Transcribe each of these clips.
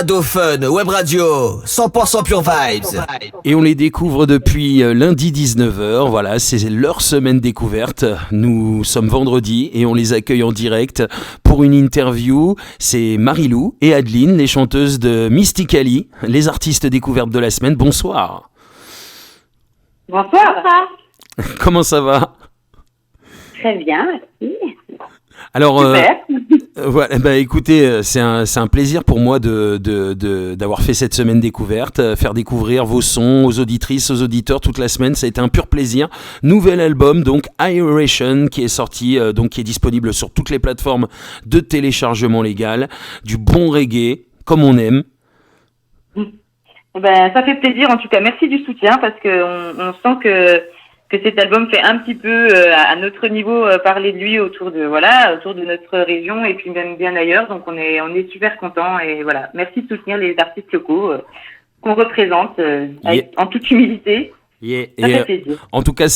Adophone Web Radio, 100% Pure Vibes. Et on les découvre depuis lundi 19h, voilà, c'est leur semaine découverte. Nous sommes vendredi et on les accueille en direct pour une interview. C'est Marie-Lou et Adeline, les chanteuses de Mystically, les artistes découvertes de la semaine. Bonsoir. Bonsoir. Comment ça va ? Très bien, merci. Alors, Super. voilà, bah écoutez, c'est un plaisir pour moi d'avoir fait cette semaine découverte, faire découvrir vos sons aux auditrices, aux auditeurs toute la semaine. Ça a été un pur plaisir. Nouvel album, donc Aeration, qui est sorti, donc qui est disponible sur toutes les plateformes de téléchargement légal. Du bon reggae, comme on aime. Ben, ça fait plaisir, en tout cas. Merci du soutien, parce qu'on sent que cet album fait un petit peu à notre niveau parler de lui autour de notre région et puis même bien ailleurs. Donc on est super contents et voilà. Merci de soutenir les artistes locaux qu'on représente en toute humilité. Yeah. Ça fait plaisir. En tout cas,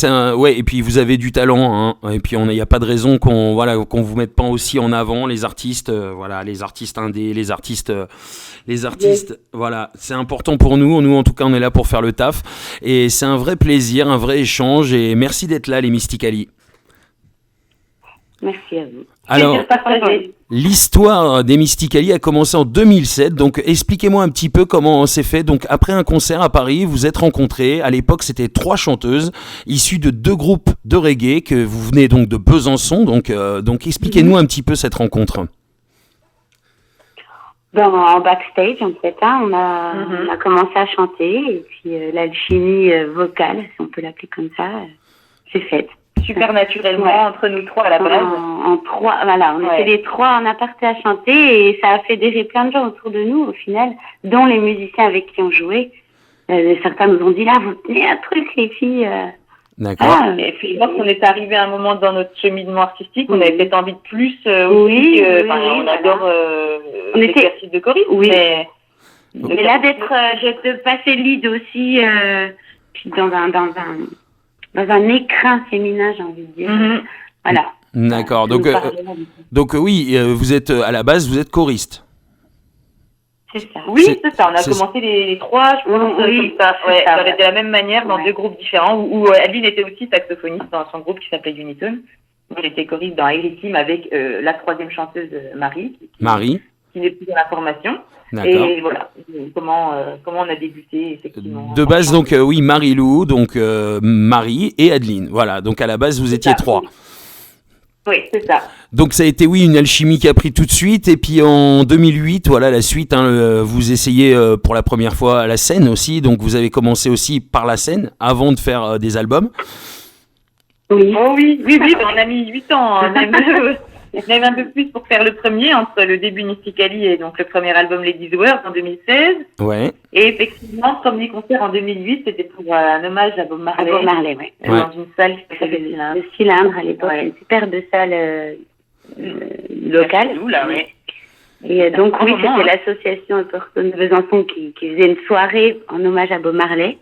et puis vous avez du talent, hein, et puis il n'y a pas de raison qu'on vous mette pas aussi en avant les artistes, les artistes indés, les artistes, voilà, c'est important pour nous. Nous, en tout cas, on est là pour faire le taf, et c'est un vrai plaisir, un vrai échange, et merci d'être là, les Mystically. Merci à vous. Alors, l'histoire des Mystically a commencé en 2007, donc expliquez-moi un petit peu comment c'est fait. Donc après un concert à Paris, vous êtes rencontrés. À l'époque, c'était 3 chanteuses issues de 2 groupes de reggae, que vous venez donc de Besançon. Donc expliquez-nous un petit peu cette rencontre. En backstage, en fait, on a commencé à chanter et puis l'alchimie vocale, si on peut l'appeler comme ça, c'est faite. Super naturellement, entre nous 3 à la base. En 3, voilà, on était les 3 en aparté à chanter et ça a fédéré plein de gens autour de nous au final, dont les musiciens avec qui on jouait. Certains nous ont dit là, vous tenez un truc les filles. D'accord. Et puis je pense qu'on est arrivé à un moment dans notre cheminement artistique, on avait peut-être envie de plus aussi. On adore l'exercice de choriste. Oui. Mais là de passer lead aussi, puis dans un écrin féminin, j'ai envie de dire. Voilà. D'accord. Donc oui, vous êtes à la base, vous êtes choriste. C'est ça. Oui, c'est ça. On a commencé les 3, je pense, comme ça. Ouais, ça avait de la même manière dans 2 groupes différents, où Adeline était aussi saxophoniste dans son groupe qui s'appelait Unitone. J'étais choriste dans Airy Team avec la 3e chanteuse Marie. Qui n'est plus dans la formation. D'accord. Et voilà, comment on a débuté, effectivement. De base, donc, oui, Marie-Lou, donc Marie et Adeline. Voilà, donc à la base, vous étiez 3. Oui, c'est ça. Donc ça a été, une alchimie qui a pris tout de suite. Et puis en 2008, voilà, la suite, vous essayez pour la première fois la scène aussi. Donc vous avez commencé aussi par la scène avant de faire des albums. Oui. Oh oui, on a mis 8 ans, même un peu plus pour faire le premier, entre le début Mystically et donc le premier album Ladies World en 2016. Ouais. Et effectivement, le premier concert en 2008, c'était pour un hommage à Bob Marley. À Bob Marley, oui. Dans une salle qui s'appelle le Cylindre. Le Cylindre, à l'époque, une superbe salle locale. Et donc, oui, c'était l'association autochtone de Besançon qui faisait une soirée en hommage à Bob Marley.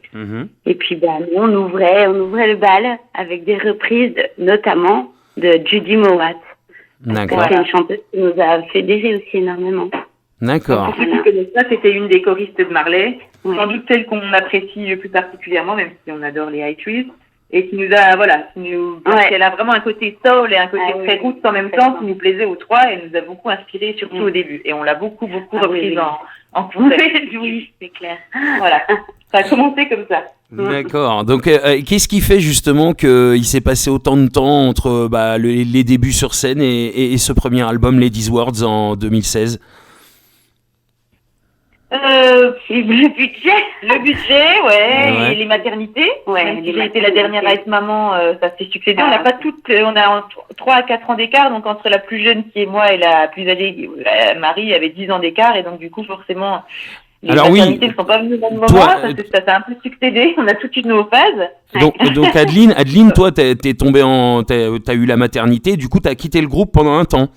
Et puis, nous, on ouvrait le bal avec des reprises, notamment de Judy Mowat. D'accord. C'est une chanteuse qui nous a fédéré aussi énormément. D'accord. Pour ceux qui connaissent ça, c'était une des choristes de Marley, sans doute celle qu'on apprécie le plus particulièrement, même si on adore les High Trees, et qui nous a, parce qu'elle a vraiment un côté soul et un côté très roots en même temps, qui nous plaisait aux 3 et nous a beaucoup inspiré, surtout au début. Et on l'a beaucoup reprise en concert. Oui, c'est clair. Voilà. Ça a commencé comme ça. D'accord. Donc, qu'est-ce qui fait justement qu'il s'est passé autant de temps entre les débuts sur scène et ce premier album, Ladies Words, en 2016 ? Le budget, et les maternités. J'ai été la dernière à être maman, ça s'est succédé. On n'a pas toutes, on a 3 à 4 ans d'écart, donc entre la plus jeune qui est moi et la plus âgée, Marie, avait 10 ans d'écart, et donc du coup, forcément, les maternités ne sont pas venues au même moment, parce que ça s'est un peu succédé. On a toute une nos phases. Donc Adeline, toi, t'as eu la maternité, du coup, t'as quitté le groupe pendant un temps.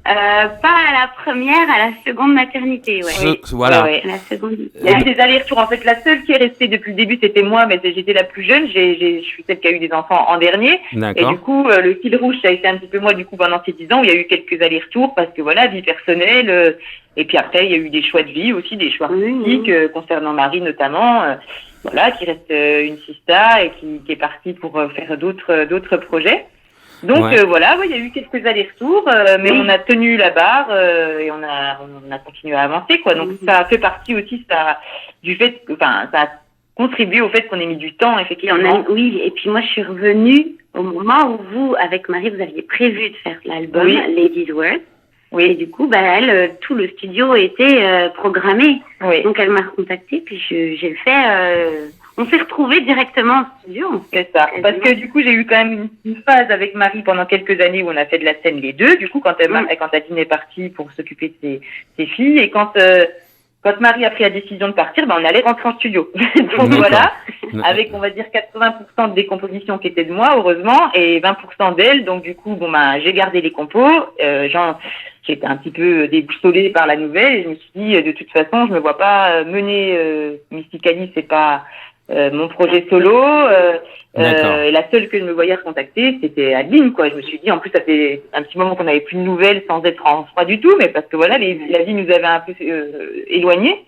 Pas à la première, à la seconde maternité, Voilà. La seconde. Il y a eu des allers-retours. En fait, la seule qui est restée depuis le début, c'était moi, mais j'étais la plus jeune. Je suis celle qui a eu des enfants en dernier. D'accord. Et du coup, le fil rouge, ça a été un petit peu moi, du coup, pendant ces 10 ans, où il y a eu quelques allers-retours, parce que vie personnelle, Et puis après, il y a eu des choix de vie aussi, des choix artistiques concernant Marie notamment, qui reste une sista et qui est partie pour faire d'autres projets. Donc il y a eu quelques allers-retours, mais on a tenu la barre et on a continué à avancer, quoi. Donc ça fait partie aussi du fait que, ça a contribué au fait qu'on ait mis du temps, effectivement. Et puis moi je suis revenue au moment où vous, avec Marie, vous aviez prévu de faire l'album Ladies World. Oui. Et du coup, elle, tout le studio était programmé. Oui. Donc elle m'a recontactée, puis j'ai fait. On s'est retrouvés directement au studio. C'est ça. Parce que du coup, j'ai eu quand même une phase avec Marie pendant quelques années où on a fait de la scène les deux. Du coup, quand Adine est partie pour s'occuper de ses filles, et quand Marie a pris la décision de partir, on allait rentrer en studio. Donc voilà, avec on va dire 80% des compositions qui étaient de moi, heureusement, et 20% d'elle. Donc du coup, j'ai gardé les compos. J'étais un petit peu déboussolée par la nouvelle et je me suis dit, de toute façon, je me vois pas mener Mysticali, c'est pas mon projet solo. Et la seule que je me voyais recontacter, c'était Adeline, quoi. Je me suis dit, en plus, ça fait un petit moment qu'on n'avait plus de nouvelles sans être en froid du tout, mais parce que la vie nous avait un peu éloignés.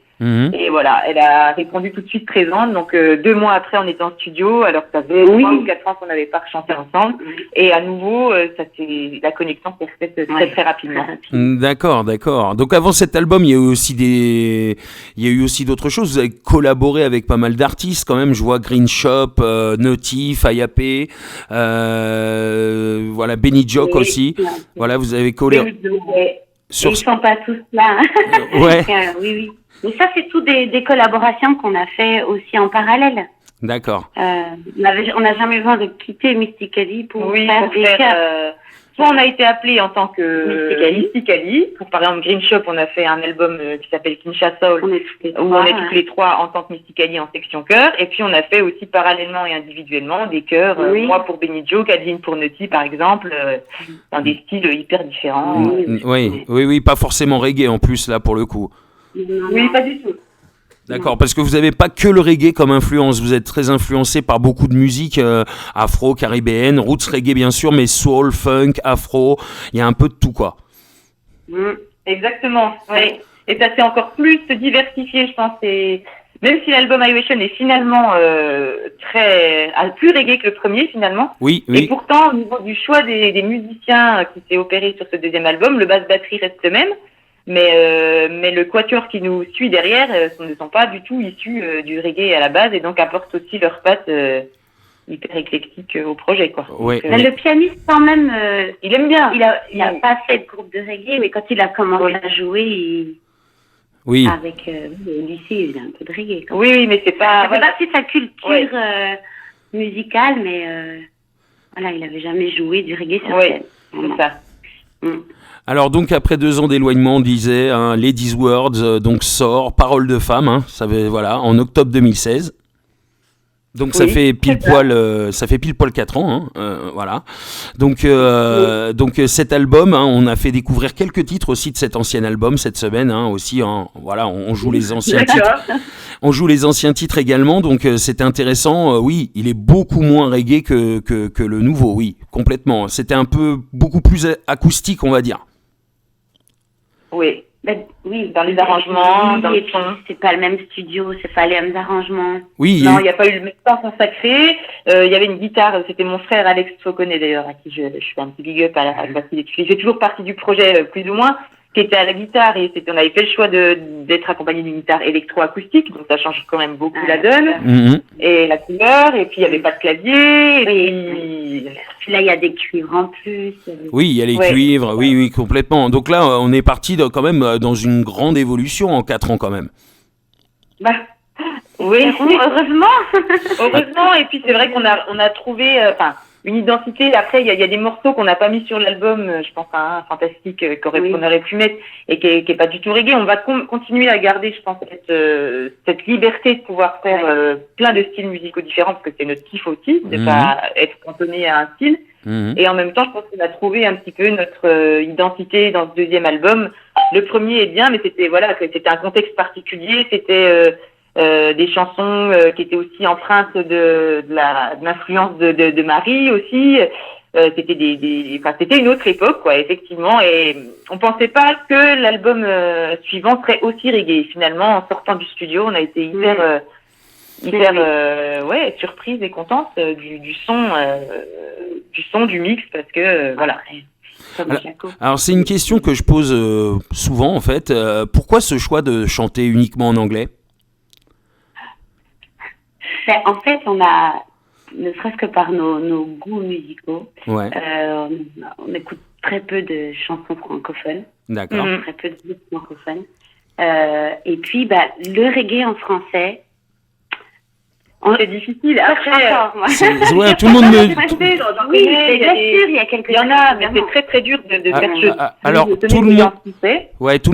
Et voilà, elle a répondu tout de suite présente. Donc 2 mois après, on était en studio, alors que ça faisait 3 ou 4 ans qu'on n'avait pas chanté ensemble. Et à nouveau, la connexion s'est faite très très rapidement. D'accord. Donc avant cet album, il y a eu aussi d'autres choses. Vous avez collaboré avec pas mal d'artistes quand même. Je vois Green Shop, Notif, Ayapé, Benny Joke aussi. Voilà, vous avez collaboré. Ils sont pas tous là. Oui. Mais ça, c'est tout des collaborations qu'on a fait aussi en parallèle. D'accord. On n'a jamais besoin de quitter Mysticali pour faire des chœurs. Soit on a été appelé en tant que Mysticali. Pour par exemple Green Shop, on a fait un album qui s'appelle Kinshasa Soul, où on est tous les trois en tant que Mysticali en section chœur. Et puis on a fait aussi parallèlement et individuellement des chœurs. Moi pour Benny Joe, Adeline pour Naughty par exemple, dans des styles hyper différents. Oui, pas forcément reggae en plus là pour le coup. Oui, pas du tout. D'accord, parce que vous n'avez pas que le reggae comme influence, vous êtes très influencé par beaucoup de musique afro, caribéenne, roots reggae bien sûr, mais soul, funk, afro, il y a un peu de tout quoi. Exactement, oui. Et ça s'est encore plus diversifié, je pense. Même si l'album Iovation est finalement plus reggae que le premier finalement. Oui. Et pourtant, au niveau du choix des musiciens qui s'est opéré sur ce deuxième album, le basse-batterie reste le même. Mais le quatuor qui nous suit derrière ne sont pas du tout issus du reggae à la base et donc apportent aussi leur patte hyper éclectique au projet, quoi. Le pianiste quand même, il aime bien. Il a pas fait de groupe de reggae, mais quand il a commencé à jouer, avec au lycée, il a un peu de reggae. Oui, mais c'est pas. Je sais pas si sa culture musicale, mais il n'avait jamais joué du reggae sur scène. C'est ça. Alors donc après 2 ans d'éloignement, on disait Ladies Words donc sort, Parole de femme, en octobre 2016. Donc ça fait pile poil 4 ans, voilà. Donc cet album, on a fait découvrir quelques titres aussi de cet ancien album cette semaine, aussi. On joue les anciens titres. On joue les anciens titres également, donc c'était intéressant. Il est beaucoup moins reggae que le nouveau, oui, complètement. C'était beaucoup plus acoustique, on va dire. Oui. Dans les arrangements, dans le son. C'est pas le même studio, c'est pas les mêmes arrangements. Oui. Non, il n'y a pas eu le même temps consacré. Il y avait une guitare, c'était mon frère Alex Fauconnet d'ailleurs, à qui je fais un petit big up parce qu'il fait toujours partie du projet plus ou moins, qui était à la guitare et on avait fait le choix d'être accompagné d'une guitare électroacoustique, donc ça change quand même beaucoup la donne et la couleur. Et puis il n'y avait pas de clavier. Et puis là il y a des cuivres en plus. Oui, il y a les cuivres, oui, complètement. Donc là on est parti quand même dans une grande évolution en 4 ans quand même. Oui, heureusement. Et puis c'est vrai qu'on a trouvé, une identité. Après, il y a des morceaux qu'on n'a pas mis sur l'album. Je pense à un fantastique qu'on aurait pu mettre et qui est pas du tout reggae. On va continuer à garder, je pense, cette liberté de pouvoir faire plein de styles musicaux différents parce que c'est notre kiff aussi de pas être cantonné à un style. Et en même temps, je pense qu'on a trouvé un petit peu notre identité dans ce deuxième album. Le premier est bien, mais c'était un contexte particulier. C'était des chansons qui étaient aussi empreintes de l'influence de Marie aussi. C'était une autre époque, quoi, effectivement, et on pensait pas que l'album suivant serait aussi reggae. Finalement, en sortant du studio, on a été hyper surprise et contente du son, du mix, parce que voilà. Alors c'est une question que je pose souvent en fait. Pourquoi ce choix de chanter uniquement en anglais ? En fait, on a, ne serait-ce que par nos goûts musicaux, on écoute très peu de chansons francophones. D'accord. Très peu de musique francophone. Et puis, le reggae en français, c'est difficile. Après, tout le monde me... Oui, bien sûr, il y a quelques... Il y en a, mais c'est très très dur de faire... Alors, tout le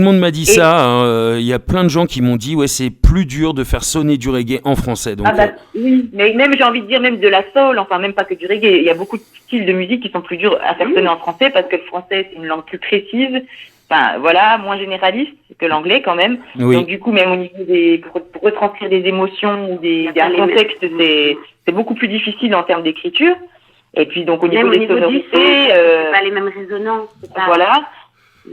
monde m'a dit ça. Il y a plein de gens qui m'ont dit, c'est plus dur de faire sonner du reggae en français. Donc, oui, mais même, j'ai envie de dire, même de la soul, enfin, même pas que du reggae. Il y a beaucoup de styles de musique qui sont plus durs à faire sonner en français, parce que le français, c'est une langue plus précise. Enfin, voilà, moins généraliste que l'anglais quand même. Oui. Donc du coup, même au niveau pour retranscrire des émotions ou un contexte, c'est beaucoup plus difficile en termes d'écriture. Et puis donc au niveau des sonorités, c'est pas les mêmes résonances. Voilà.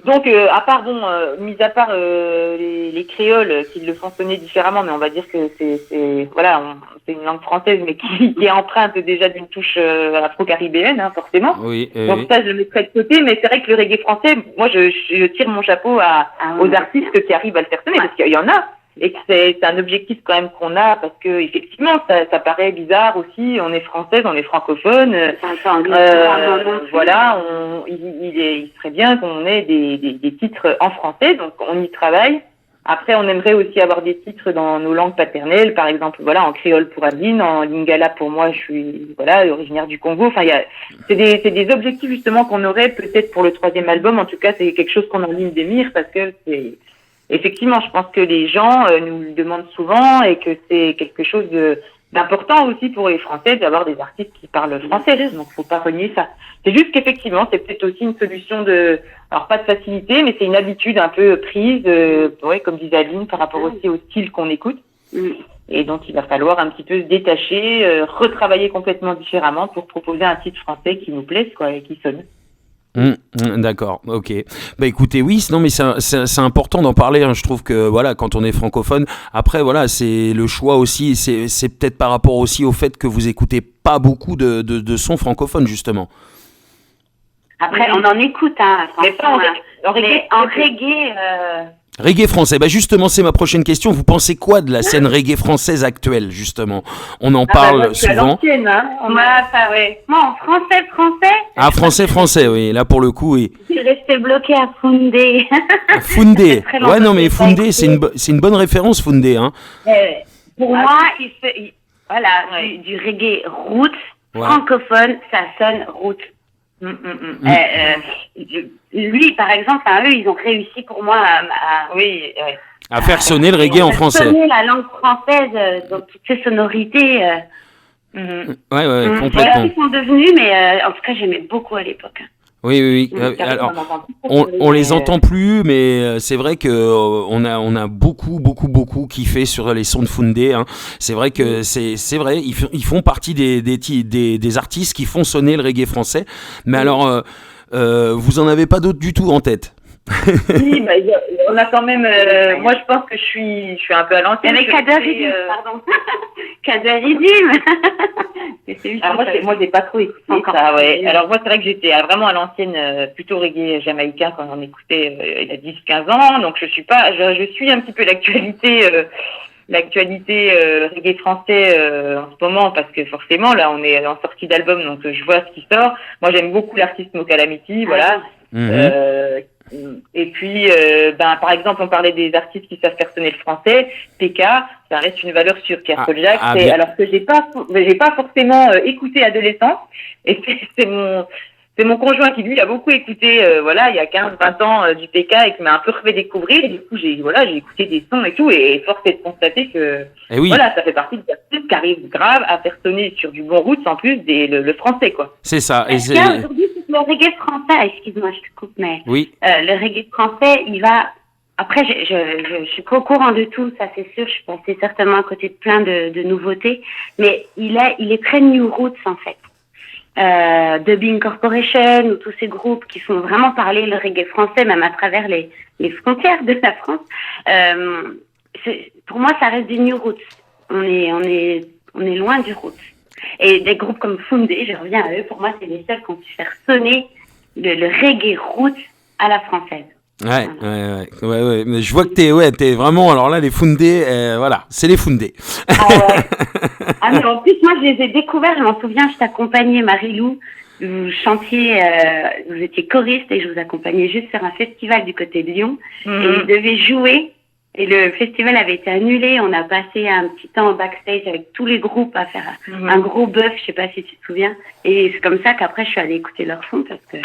Donc mis à part les créoles qui le font sonner différemment, mais on va dire que c'est une langue française, mais qui est empreinte déjà d'une touche afro-caribéenne, forcément. Oui, donc ça, je le mettrai de côté, mais c'est vrai que le reggae français, moi, je tire mon chapeau aux artistes qui arrivent à le faire sonner, parce qu'il y en a. Et que c'est un objectif quand même qu'on a, parce que effectivement ça paraît bizarre aussi, on est française, on est francophone, voilà, il serait bien qu'on ait des titres en français, donc on y travaille. Après, on aimerait aussi avoir des titres dans nos langues paternelles, par exemple, en créole pour Adeline, en lingala pour moi, je suis originaire du Congo. Enfin, c'est des objectifs justement qu'on aurait peut-être pour le 3e album. En tout cas, c'est quelque chose qu'on a en ligne des mires, parce que effectivement, je pense que les gens nous le demandent souvent, et que c'est quelque chose d'important aussi pour les Français d'avoir des artistes qui parlent français. Donc, faut pas renier ça. C'est juste qu'effectivement, c'est peut-être aussi une solution alors pas de facilité, mais c'est une habitude un peu prise, comme disait Aline, par rapport aussi au style qu'on écoute. Et donc, il va falloir un petit peu se détacher, retravailler complètement différemment pour proposer un titre français qui nous plaise, et qui sonne. D'accord, ok. Écoutez, oui, non, mais c'est important d'en parler. Je trouve que quand on est francophone, après c'est le choix aussi. C'est peut-être par rapport aussi au fait que vous écoutez pas beaucoup de sons francophones, justement. Après, on en écoute, mais pas en reggae. Reggae français, justement, c'est ma prochaine question. Vous pensez quoi de la scène reggae française actuelle, justement ? On en parle souvent. L'ancienne, Moi, en français. Ah, français, oui. Là, pour le coup, oui. Je suis restée bloquée à Foundé. Foundé. Ouais, non, mais Foundé, c'est une bonne référence, Foundé, hein. Pour moi, du reggae roots, francophone, ça sonne roots. Lui, par exemple, eux, ils ont réussi pour moi à faire sonner le reggae en français. Sonner la langue française dans toutes ses sonorités. Complètement. Ils sont devenus, mais en tout cas, j'aimais beaucoup à l'époque. Oui. Alors, on les entend plus, mais c'est vrai que on a beaucoup kiffé sur les sons de Foundé. Hein. C'est vrai que c'est vrai, ils font partie des artistes qui font sonner le reggae français. Mais alors, vous en avez pas d'autres du tout en tête? Oui, on a quand même. Moi, je pense que je suis un peu à l'ancienne. Avec Kadaridim, pardon. Kadaridim. Alors moi, j'ai pas trop écouté ça. Ouais. Alors moi, c'est vrai que j'étais vraiment à l'ancienne, plutôt reggae jamaïcain quand on écoutait il y a 10-15 ans. Donc je suis un petit peu l'actualité reggae français en ce moment, parce que forcément là, on est en sortie d'album, donc je vois ce qui sort. Moi, j'aime beaucoup l'artiste Mo Calamity, voilà. Et puis, par exemple, on parlait des artistes qui savent faire sonner le français. PK, ça reste une valeur sûre. Pierre Paul Jacques, alors que j'ai pas forcément écouté adolescent. Et c'est mon conjoint qui lui a beaucoup écouté, il y a 15-20 ans du PK, et qui m'a un peu refait découvrir. Et du coup, j'ai écouté des sons et tout, et force est de constater que ça fait partie des artistes qui arrivent grave à faire sonner sur du bon roots, en plus le français, quoi. C'est ça. Et aujourd'hui, le reggae français, excuse-moi, je te coupe, mais le reggae français, il va. Après, je suis pas au courant de tout, ça c'est sûr. Je suis passée certainement à côté de plein de nouveautés, mais il est très new roots en fait. Dubbing Corporation ou tous ces groupes qui font vraiment parler le reggae français, même à travers les frontières de la France. Pour moi, ça reste du new roots. On est loin du roots. Et des groupes comme Foundé, je reviens à eux, pour moi, c'est les seuls qui ont pu faire sonner le reggae roots à la française. Ouais. Mais je vois que t'es vraiment, alors là, les Foundé, voilà, c'est les Foundé. Ah ouais. Mais en plus, moi, je les ai découverts, je m'en souviens, je t'accompagnais, Marie-Lou, vous chantiez, vous étiez choriste et je vous accompagnais juste sur un festival du côté de Lyon. Et ils devaient jouer. Et le festival avait été annulé. On a passé un petit temps au backstage avec tous les groupes à faire un gros bœuf, je sais pas si tu te souviens. Et c'est comme ça qu'après, je suis allée écouter leur son parce que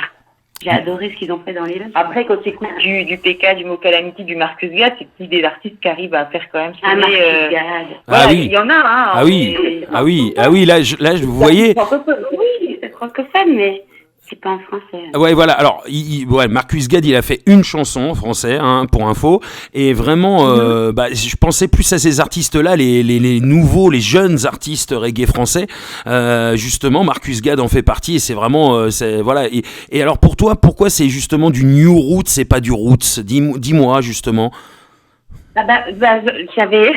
j'ai adoré ce qu'ils ont fait dans les bœufs. Après, quand tu écoutes du PK, du Mo Calamity, du Marcus Gad, c'est plus des artistes qui arrivent à faire quand même sonner... Marcus Gad. Voilà, oui. Il y en a, hein. Ah oui, là, vous voyez... Oui, c'est francophone, mais... c'est pas en français. Ouais, voilà. Alors, Marcus Gad, il a fait une chanson en français, hein, pour info. Et vraiment, je pensais plus à ces artistes-là, les nouveaux, les jeunes artistes reggae français. Justement, Marcus Gad en fait partie. Et c'est vraiment, voilà. Et alors, pour toi, pourquoi c'est justement du new roots, c'est pas du roots? Dis-moi, justement. J'avais,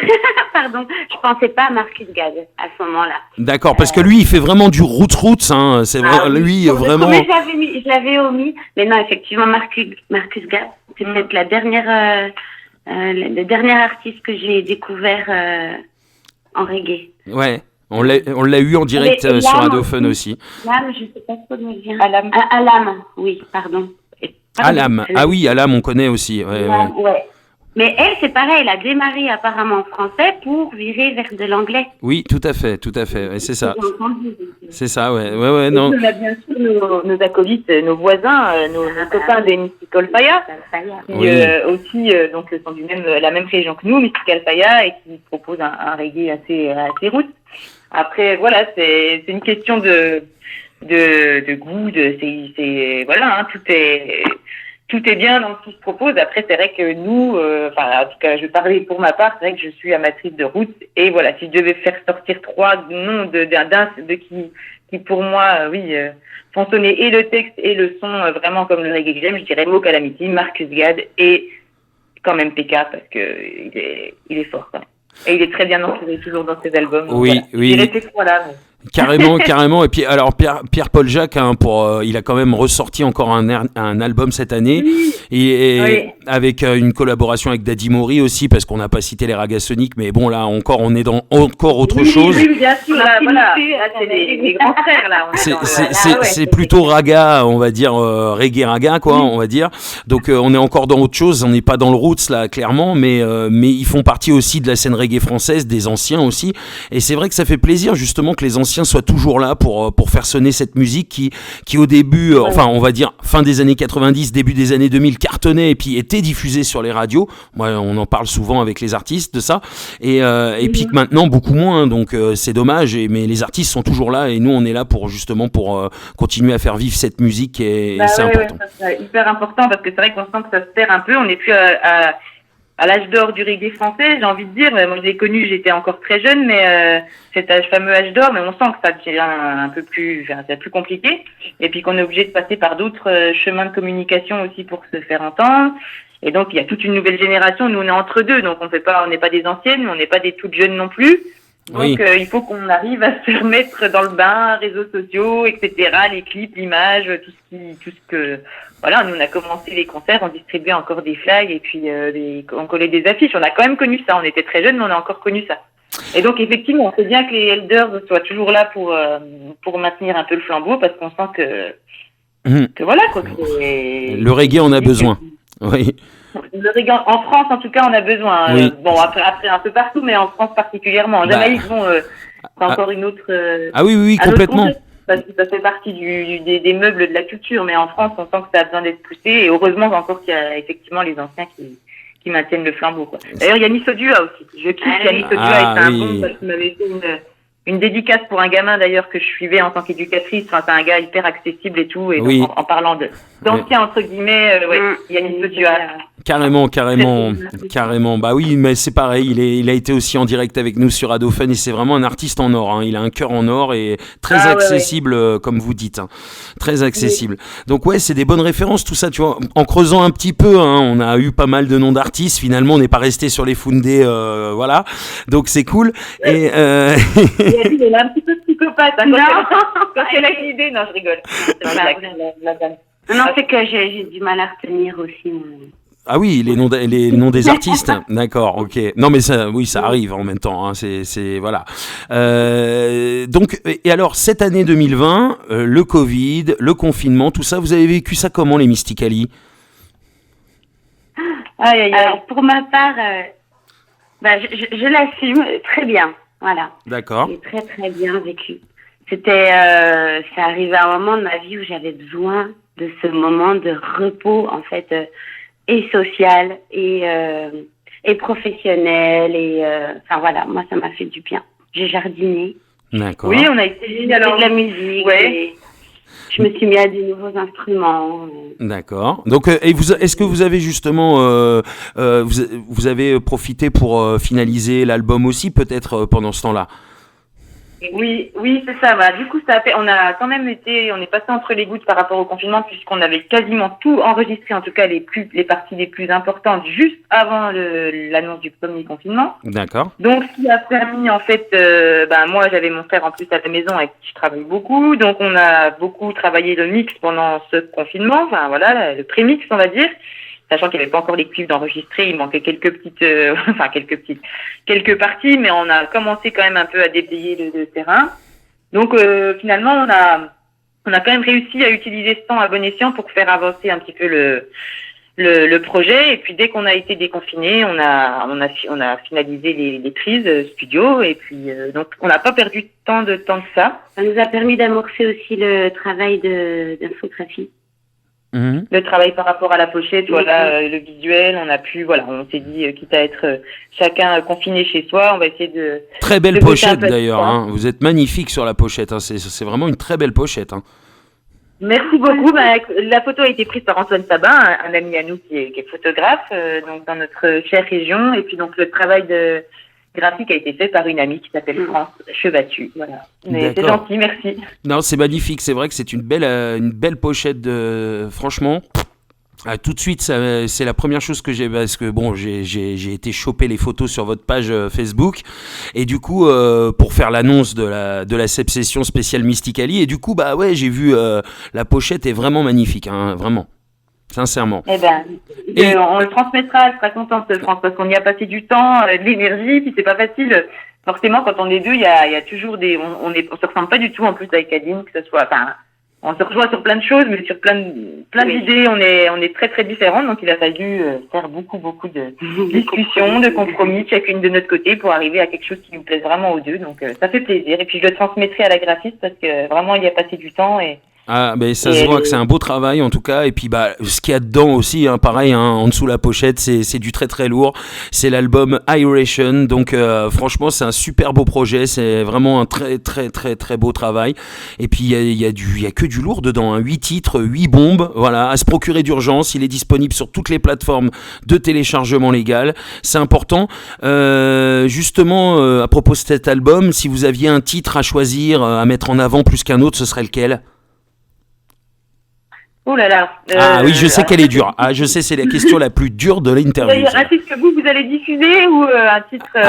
pardon, je pensais pas à Marcus Gad à ce moment-là. D'accord, parce que lui, il fait vraiment du roots, hein. C'est lui vraiment. Mais je l'avais omis, mais non, effectivement, Marcus Gad, c'est peut-être le dernier artiste que j'ai découvert en reggae. Ouais. On l'a eu en direct sur Radiophone aussi. Alam, je sais pas trop d'où il vient. Alam, oui, pardon. Alam, oui, Alam, on connaît aussi. Ouais. Mais elle, c'est pareil, elle a démarré apparemment en français pour virer vers de l'anglais. Oui, tout à fait, ouais, c'est ça. C'est ça, ouais, non. On a bien sûr nos acolytes, nos voisins, nos copains des Mystical Fire, qui aussi donc sont la même région que nous, Mystical Fire, et qui proposent un reggae assez route. Après, voilà, c'est une question de goût, voilà, hein, tout est bien dans ce qui se propose. Après, c'est vrai que nous, en tout cas, je vais parler pour ma part, c'est vrai que je suis amatrice de roots. Et voilà, si je devais faire sortir 3 noms qui pour moi, font sonner et le texte et le son vraiment comme le reggae que j'aime, je dirais Mo Calamity, Marcus Gad et quand même PK parce que il est fort, quoi. Et il est très bien entouré toujours dans ses albums. Oui. Je dirais ces 3-là, mais... Carrément. Et puis alors Pierre-Paul Jacques, hein, il a quand même ressorti encore un album cette année, avec une collaboration avec Daddy Mori aussi, parce qu'on n'a pas cité les Ragasonic, mais bon là encore on est dans encore autre chose. Oui, bien sûr. Là, c'est les grands frères là. C'est plutôt raga, on va dire reggae raga quoi, on va dire. Donc on est encore dans autre chose, on n'est pas dans le roots là clairement, mais ils font partie aussi de la scène reggae française, des anciens aussi. Et c'est vrai que ça fait plaisir justement que les anciens soient toujours là pour faire sonner cette musique qui au début, on va dire fin des années 90, début des années 2000 cartonnait et puis était diffusée sur les radios. Moi, on en parle souvent avec les artistes de ça et puis que maintenant beaucoup moins. Donc c'est dommage. Mais les artistes sont toujours là et nous on est là pour continuer à faire vivre cette musique et c'est important. C'est hyper important parce que c'est vrai qu'on sent que ça se perd un peu. On n'est plus à l'âge d'or du reggae français, j'ai envie de dire. Moi, je l'ai connu, j'étais encore très jeune, mais cet fameux âge d'or, mais on sent que ça devient un peu plus compliqué. Et puis qu'on est obligé de passer par d'autres chemins de communication aussi pour se faire entendre. Et donc, il y a toute une nouvelle génération. Nous, on est entre deux, donc on n'est pas des anciennes, mais on n'est pas des toutes jeunes non plus. Donc, il faut qu'on arrive à se remettre dans le bain, réseaux sociaux, etc., les clips, l'image, tout ce que... Voilà, nous, on a commencé les concerts, on distribuait encore des flags et puis on collait des affiches. On a quand même connu ça. On était très jeunes, mais on a encore connu ça. Et donc, effectivement, on sait bien que les elders soient toujours là pour maintenir un peu le flambeau parce qu'on sent que voilà, quoi. Le reggae, on a besoin. Oui. Le reggae, en France, en tout cas, on a besoin. Oui. Bon, après, un peu partout, mais en France particulièrement. En Jamaïque, c'est encore une autre... oui, complètement. Parce que ça fait partie des meubles de la culture, mais en France, on sent que ça a besoin d'être poussé, et heureusement encore qu'il y a effectivement les anciens qui maintiennent le flambeau, quoi. D'ailleurs, Yannis Odua aussi. Je kiffe Yannis Odua, c'est un bon, parce qu'il m'avait fait une dédicace pour un gamin d'ailleurs que je suivais en tant qu'éducatrice. Enfin, c'est un gars hyper accessible et tout, et donc en parlant d'anciens entre guillemets, Yannis Odua. Carrément. Bah oui, mais c'est pareil, il a été aussi en direct avec nous sur Radio Fun et c'est vraiment un artiste en or, hein. Il a un cœur en or et très accessible, comme vous dites, hein. Très accessible. Oui. Donc ouais, c'est des bonnes références tout ça, tu vois. En creusant un petit peu, hein, on a eu pas mal de noms d'artistes, finalement on n'est pas resté sur les Foundé, voilà. Donc c'est cool. Et il est un petit peu psychopathe, hein, quand elle a une idée, non je rigole. Non, c'est que j'ai du mal à retenir aussi. Ah oui, les noms des artistes. D'accord, ok. Non mais ça arrive en même temps. Hein, c'est voilà. Donc et alors cette année 2020, le Covid, le confinement, tout ça, vous avez vécu ça comment les Mysticali? Alors pour ma part, je l'assume très bien. Voilà. D'accord. J'ai très très bien vécu. C'était, ça arrivait à un moment de ma vie où j'avais besoin de ce moment de repos en fait. Et social et professionnel enfin voilà, moi ça m'a fait du bien. J'ai jardiné. D'accord. Oui, on a essayé de la musique. Ouais. Je me suis mis à des nouveaux instruments. D'accord. Donc est-ce que vous avez justement vous avez profité pour finaliser l'album aussi peut-être pendant ce temps-là? Oui, c'est ça. Bah, du coup, on a quand même on est passé entre les gouttes par rapport au confinement puisqu'on avait quasiment tout enregistré, en tout cas les parties les plus importantes juste avant l'annonce du premier confinement. D'accord. Donc, ce qui a permis, en fait, moi, j'avais mon frère en plus à la maison avec qui je travaille beaucoup. Donc, on a beaucoup travaillé le mix pendant ce confinement. Enfin, voilà, le pré-mix, on va dire. Sachant qu'il n'y avait pas encore les cuivres d'enregistrer, il manquait quelques parties, mais on a commencé quand même un peu à déblayer le terrain. Donc finalement, on a quand même réussi à utiliser ce temps à bon escient pour faire avancer un petit peu le projet. Et puis dès qu'on a été déconfiné, on a finalisé les prises studio. Et puis donc on n'a pas perdu tant de temps que ça. Ça nous a permis d'amorcer aussi le travail d'infographie. Le travail par rapport à la pochette, voilà, le visuel, on s'est dit, quitte à être chacun confiné chez soi, on va essayer de... Très belle pochette d'ailleurs, hein. Vous êtes magnifique sur la pochette, hein. C'est vraiment une très belle pochette, hein. Merci beaucoup. La photo a été prise par Antoine Sabin, un ami à nous qui est photographe, donc dans notre chère région, et puis donc le travail de graphique a été fait par une amie qui s'appelle France Chevattu. Voilà. Mais c'est gentil, merci. Non, c'est magnifique. C'est vrai que c'est une belle pochette. Franchement, tout de suite, c'est la première chose que j'ai, parce que bon, j'ai été choper les photos sur votre page Facebook, et du coup, pour faire l'annonce de la session spéciale Mysticali, et du coup, j'ai vu la pochette est vraiment magnifique, hein, vraiment. Sincèrement. On le transmettra, elle sera contente, France, parce qu'on y a passé du temps, de l'énergie, puis c'est pas facile. Forcément, quand on est deux, il y a toujours on se ressemble pas du tout, en plus, avec Adeline, que ce soit, on se rejoint sur plein de choses, mais sur plein d'idées, on est très, très différents, donc il a fallu faire beaucoup de discussions, de compromis, chacune de notre côté, pour arriver à quelque chose qui nous plaise vraiment aux deux, donc ça fait plaisir. Et puis je le transmettrai à la graphiste, parce que vraiment, il y a passé du temps, et ça se voit que c'est un beau travail en tout cas, et puis ce qu'il y a dedans aussi, hein, pareil, hein, en dessous la pochette, c'est du très très lourd. C'est l'album Iration, donc franchement c'est un super beau projet, c'est vraiment un très très très très beau travail. Et puis il y a que du lourd dedans, hein, 8 titres, 8 bombes, voilà, à se procurer d'urgence. Il est disponible sur toutes les plateformes de téléchargement légal, c'est important. Justement, à propos de cet album, si vous aviez un titre à choisir, à mettre en avant plus qu'un autre, ce serait lequel ? Oh là là. Oui, je sais qu'elle est dure. Je sais, c'est la question la plus dure de l'interview. Un titre que vous allez diffuser ou un titre elle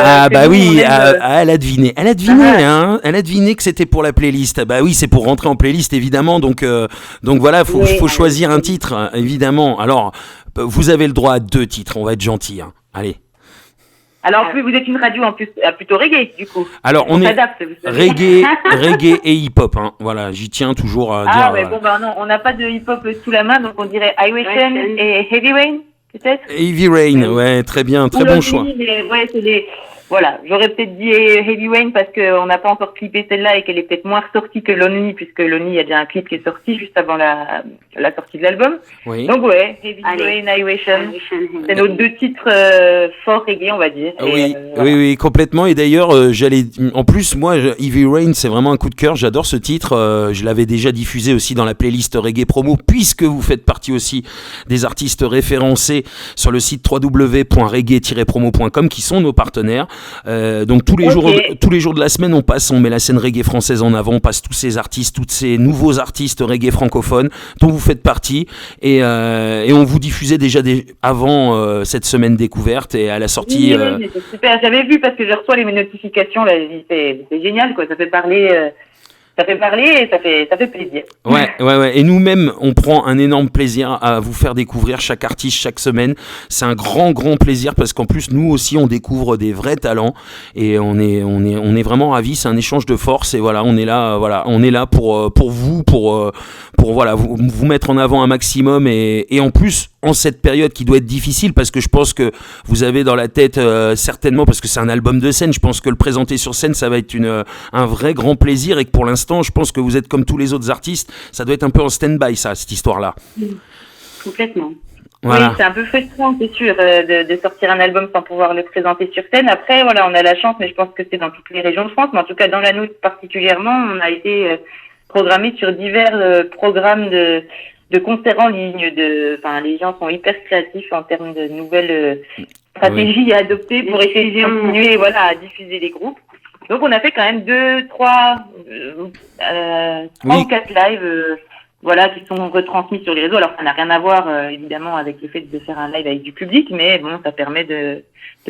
a deviné. Elle a deviné, hein. Elle a deviné que c'était pour la playlist. Oui, c'est pour rentrer en playlist évidemment. Donc voilà, faut choisir un titre évidemment. Alors, vous avez le droit à 2 titres. On va être gentil, hein. Allez. Alors, vous êtes une radio en plus plutôt reggae, du coup. Alors, on est reggae et hip-hop, hein. Voilà, j'y tiens toujours à dire. Non, on n'a pas de hip-hop sous la main, donc on dirait Iration et Heavy Rain, peut-être. Heavy Rain, ouais, très bien, très bon choix. Mais, voilà, j'aurais peut-être dit Heavy Rain parce qu'on n'a pas encore clippé celle-là et qu'elle est peut-être moins ressortie que Lonely, puisque Lonely, il y a déjà un clip qui est sorti juste avant la sortie de l'album. Oui. Donc ouais, Heavy Rain, Annihilation, c'est nos deux titres forts reggae, on va dire. Oui, oui, complètement. Et d'ailleurs, en plus, moi, Heavy Rain, c'est vraiment un coup de cœur. J'adore ce titre. Je l'avais déjà diffusé aussi dans la playlist reggae promo, puisque vous faites partie aussi des artistes référencés sur le site www.reggae-promo.com, qui sont nos partenaires. Donc tous les jours de la semaine, on met la scène reggae française en avant, on passe tous ces artistes, tous ces nouveaux artistes reggae francophones dont vous faites partie, et on vous diffusait déjà avant cette semaine découverte et à la sortie. Oui, c'est super. J'avais vu parce que je reçois les notifications là, c'est génial quoi, ça fait parler. Ça fait parler et ça fait plaisir. Ouais. Et nous-mêmes, on prend un énorme plaisir à vous faire découvrir chaque artiste chaque semaine. C'est un grand plaisir parce qu'en plus, nous aussi, on découvre des vrais talents et on est vraiment ravis. C'est un échange de force et voilà, on est là pour vous, pour vous mettre en avant un maximum et en plus, en cette période qui doit être difficile parce que je pense que vous avez dans la tête certainement, parce que c'est un album de scène, je pense que le présenter sur scène ça va être un vrai grand plaisir et que pour l'instant je pense que vous êtes comme tous les autres artistes, ça doit être un peu en stand-by ça, cette histoire-là. Complètement. Voilà. Oui, c'est un peu frustrant, c'est sûr, de sortir un album sans pouvoir le présenter sur scène. Après, voilà, on a la chance, mais je pense que c'est dans toutes les régions de France, mais en tout cas dans la nôtre particulièrement, on a été programmé sur divers programmes de concerts en ligne, les gens sont hyper créatifs en termes de nouvelles stratégies à adopter pour essayer de continuer, à diffuser les groupes. Donc on a fait quand même 3 ou 4 lives, qui sont retransmis sur les réseaux. Alors ça n'a rien à voir évidemment avec le fait de faire un live avec du public, mais bon, ça permet de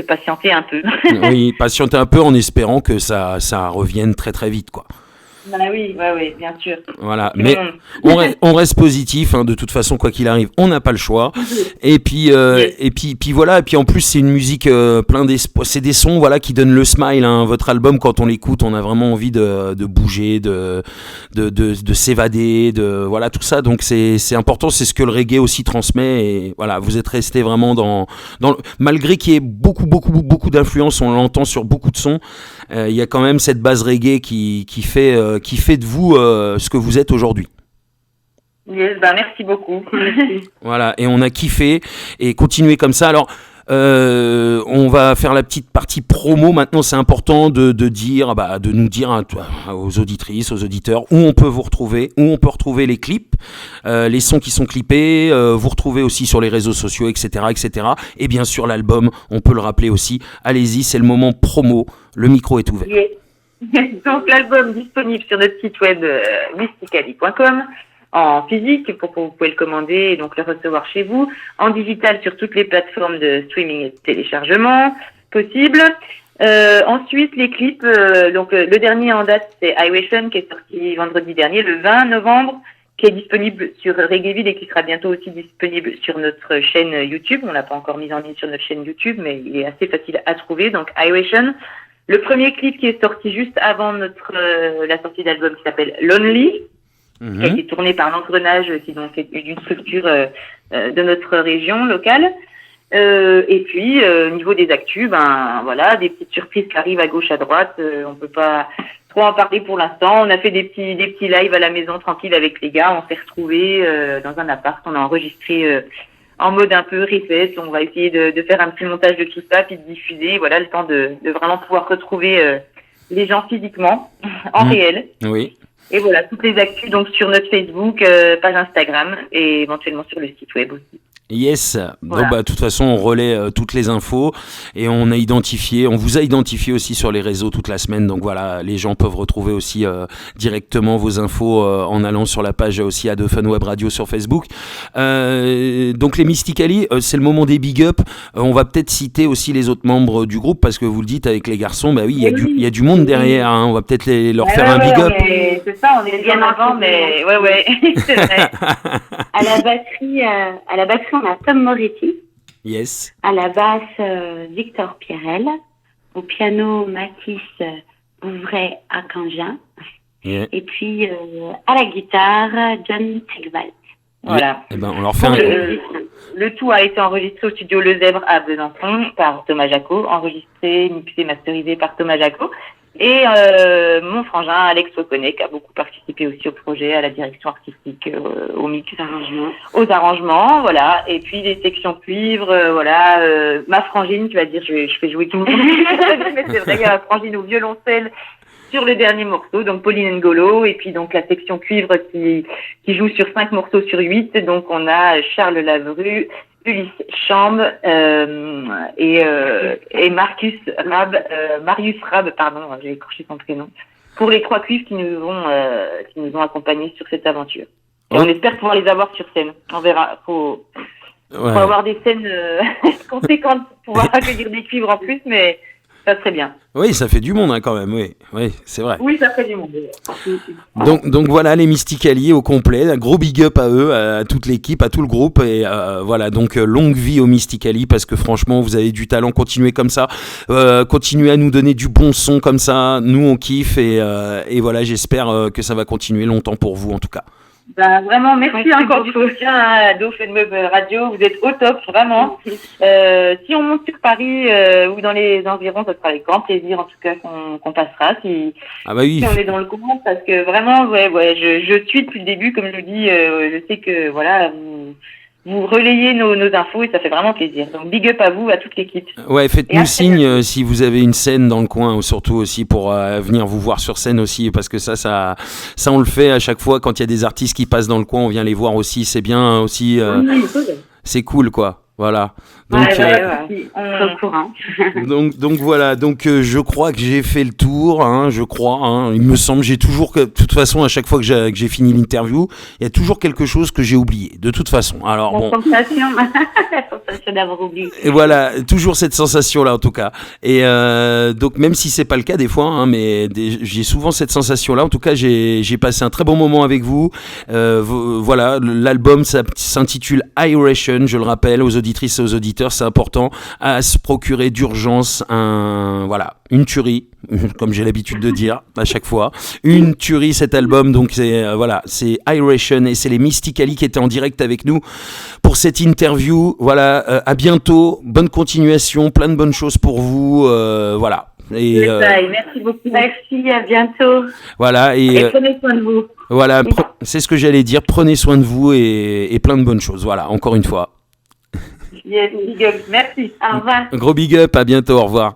patienter un peu. Oui, patienter un peu en espérant que ça revienne très très vite, quoi. Oui, bien sûr. Voilà, mais on reste positif, de toute façon, quoi qu'il arrive, on n'a pas le choix. Et puis, et puis en plus, c'est une musique plein d'espoir. C'est des sons, qui donnent le smile. Votre album, quand on l'écoute, on a vraiment envie de bouger, de s'évader, tout ça. Donc c'est important, c'est ce que le reggae aussi transmet. Et voilà, vous êtes resté vraiment dans malgré qu'il y ait beaucoup d'influence, on l'entend sur beaucoup de sons. Il y a quand même cette base reggae qui fait de vous ce que vous êtes aujourd'hui. Yes, merci beaucoup. Voilà, et on a kiffé et continuez comme ça. Alors, on va faire la petite partie promo. Maintenant, c'est important de nous dire aux auditrices, aux auditeurs où on peut vous retrouver, où on peut retrouver les clips, les sons qui sont clippés, vous retrouver aussi sur les réseaux sociaux, etc. Et bien sûr, l'album, on peut le rappeler aussi. Allez-y, c'est le moment promo. Le micro est ouvert. Yeah. Donc l'album disponible sur notre site web mysticali.com en physique pour que vous pouvez le commander et donc le recevoir chez vous, en digital sur toutes les plateformes de streaming et de téléchargement possibles. Ensuite les clips, le dernier en date c'est Annihilation qui est sorti vendredi dernier, le 20 novembre, qui est disponible sur Reggaeville et qui sera bientôt aussi disponible sur notre chaîne YouTube. On l'a pas encore mis en ligne sur notre chaîne YouTube, mais il est assez facile à trouver. Donc Annihilation. Le premier clip qui est sorti juste avant la sortie d'album qui s'appelle Lonely, qui a été tourné par l'Engrenage, qui donc est une structure de notre région locale. Et puis au niveau des actus, des petites surprises qui arrivent à gauche à droite. On peut pas trop en parler pour l'instant. On a fait des petits lives à la maison tranquille avec les gars. On s'est retrouvés dans un appart. On a enregistré en mode un peu reset. On va essayer de faire un petit montage de tout ça puis de diffuser. Voilà, le temps de vraiment pouvoir retrouver les gens physiquement en réel. Oui. Et voilà, toutes les actus donc sur notre Facebook, page Instagram et éventuellement sur le site web aussi. Yes, voilà. Donc de toute façon on relaie toutes les infos et on vous a identifié aussi sur les réseaux toute la semaine, donc voilà, les gens peuvent retrouver aussi directement vos infos en allant sur la page aussi à de Fun Web Radio sur Facebook. Donc les Mysticali, c'est le moment des big up. On va peut-être citer aussi les autres membres du groupe parce que vous le dites avec les garçons, il y a du monde derrière, on va peut-être leur faire un big up. C'est ça, on est bien avant, mais ouais, c'est vrai. À la batterie, on a Tom Moretti. Yes. À la basse, Victor Pierrel. Au piano, Mathis Bouvray-Akangin. Yeah. Et puis, à la guitare, John Tegval. Voilà. Et on leur Le tout a été enregistré au studio Le Zèbre à Besançon par Thomas Jacot, enregistré, mixé, masterisé par Thomas Jacot. Et mon frangin Alex Waconet, qui a beaucoup participé aussi au projet, à la direction artistique, au mix, aux arrangements, voilà. Et puis les sections cuivre, voilà. Ma frangine, tu vas dire, je fais jouer tout le monde, mais c'est vrai, il y a ma frangine au violoncelle sur le dernier morceau, donc Pauline Ngolo, et puis donc la section cuivre qui joue sur 5 morceaux sur 8. Donc on a Charles Lavru, Ulysse Chambe et Marius Rab, pardon, j'ai écorché son prénom, pour les 3 cuivres qui nous ont accompagnés sur cette aventure. Et on espère pouvoir les avoir sur scène. On verra. Faut avoir des scènes conséquentes pour pouvoir accueillir des cuivres en plus, mais ça serait bien. Oui, ça fait du monde quand même, oui, c'est vrai. Oui, ça fait du monde. Donc voilà, les Mysticali au complet, un gros big up à eux, à toute l'équipe, à tout le groupe, et voilà, donc longue vie aux Mysticali, parce que franchement, vous avez du talent, continuez comme ça, continuez à nous donner du bon son comme ça, nous on kiffe, et voilà, j'espère que ça va continuer longtemps pour vous en tout cas. Vraiment, merci encore du soutien à Dauphin Meub Radio. Vous êtes au top, vraiment. Si on monte sur Paris ou dans les environs, ça sera avec grand plaisir, en tout cas, qu'on passera. Si on est dans le courant, parce que vraiment, je suis depuis le début, comme je le dis, je sais que voilà, vous relayez nos infos et ça fait vraiment plaisir. Donc big up à vous, à toute l'équipe. Ouais, faites-nous signe si vous avez une scène dans le coin, ou surtout aussi pour venir vous voir sur scène aussi, parce que ça on le fait à chaque fois quand il y a des artistes qui passent dans le coin, on vient les voir aussi, c'est bien aussi, c'est cool quoi. Voilà. Donc, donc voilà. Donc je crois que j'ai fait le tour. Je crois. Il me semble. J'ai toujours que de toute façon à chaque fois que j'ai fini l'interview, il y a toujours quelque chose que j'ai oublié. De toute façon. Alors la sensation d'avoir oublié. Et voilà, toujours cette sensation là en tout cas. Et donc même si c'est pas le cas des fois, mais j'ai souvent cette sensation là. En tout cas, j'ai passé un très bon moment avec vous. Voilà, l'album s'intitule Iration. Je le rappelle aux auditrices et aux auditeurs, c'est important à se procurer d'urgence une tuerie, comme j'ai l'habitude de dire à chaque fois, une tuerie cet album. Donc c'est Iration et c'est les Mysticali qui étaient en direct avec nous pour cette interview. Voilà, à bientôt, bonne continuation, plein de bonnes choses pour vous, voilà. Et merci beaucoup. Merci, à bientôt. Voilà, et prenez soin de vous. Voilà, c'est ce que j'allais dire, prenez soin de vous et plein de bonnes choses. Voilà, encore une fois. Yes, big up, merci. Au revoir. Gros big up, à bientôt, au revoir.